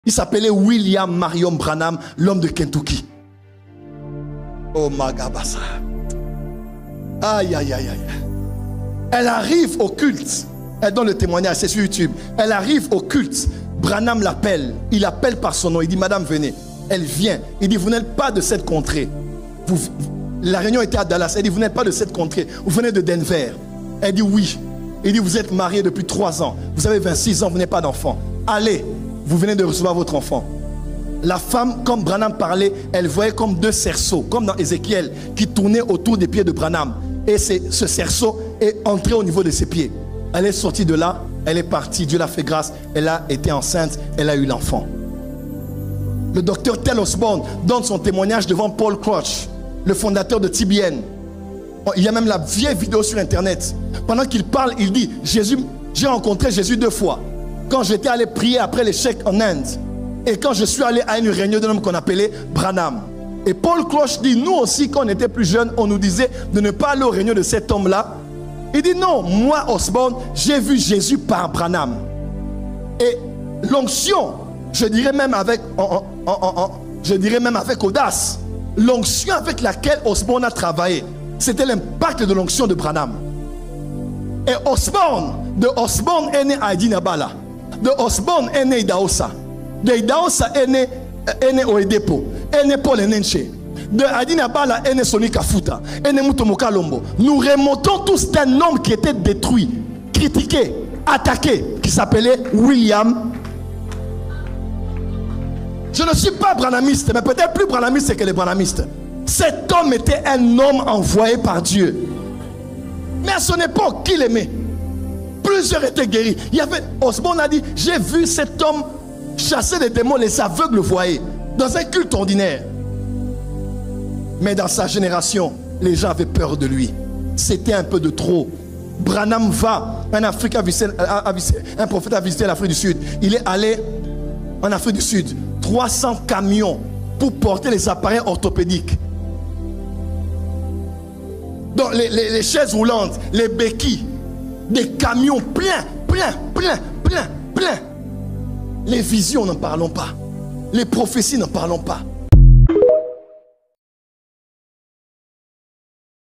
Il s'appelait William Marion Branham, l'homme de Kentucky. Oh Magabasa. Aïe, aïe, aïe, aïe. Elle arrive au culte. Elle donne le témoignage, c'est sur YouTube. Elle arrive au culte. Branham l'appelle. Il appelle par son nom. Il dit, madame, venez. Elle vient. Il dit, vous n'êtes pas de cette contrée. La réunion était à Dallas. Elle dit, vous n'êtes pas de cette contrée. Vous venez de Denver. Elle dit, oui. Il dit, vous êtes mariée depuis 3 ans. Vous avez 26 ans, vous n'avez pas d'enfant. Allez, vous venez de recevoir votre enfant. La femme, comme Branham parlait, elle voyait comme 2 cerceaux, comme dans Ézéchiel, qui tournaient autour des pieds de Branham. Et ce cerceau est entré au niveau de ses pieds. Elle est sortie de là, elle est partie, Dieu l'a fait grâce, elle a été enceinte, elle a eu l'enfant. Le docteur Tel Osborne donne son témoignage devant Paul Crouch, le fondateur de TBN. Il y a même la vieille vidéo sur internet. Pendant qu'il parle, il dit, j'ai rencontré Jésus 2 fois. Quand j'étais allé prier après l'échec en Inde, et quand je suis allé à une réunion d'un homme qu'on appelait Branham. Et Paul Crouch dit, nous aussi quand on était plus jeunes, on nous disait de ne pas aller aux réunions de cet homme-là. Il dit non, moi Osborne, j'ai vu Jésus par Branham. Et l'onction, je dirais même avec audace, l'onction avec laquelle Osborne a travaillé, c'était l'impact de l'onction de Branham. Et de Osborne est né Aïdi Nabala. De Osborne est né Idaosa. De Idaosa est né Oedepo. Est né Paul Enenche. De Aïdi Nabala est né Soni Kafuta. Est né Mutomoka Lombo. Nous remontons tous d'un homme qui était détruit, critiqué, attaqué, qui s'appelait William. Je ne suis pas branhamiste, mais peut-être plus branhamiste que les branhamistes. Cet homme était un homme envoyé par Dieu. Mais à son époque, qui l'aimait? Plusieurs étaient guéris. Osborne a dit, j'ai vu cet homme chasser les démons, les aveugles le voyaient, dans un culte ordinaire. Mais dans sa génération, les gens avaient peur de lui. C'était un peu de trop. Branham va, un prophète a visité l'Afrique du Sud. Il est allé en Afrique du Sud. 300 camions pour porter les appareils orthopédiques. Donc les chaises roulantes, les béquilles, des camions pleins. Les visions, n'en parlons pas. Les prophéties, n'en parlons pas.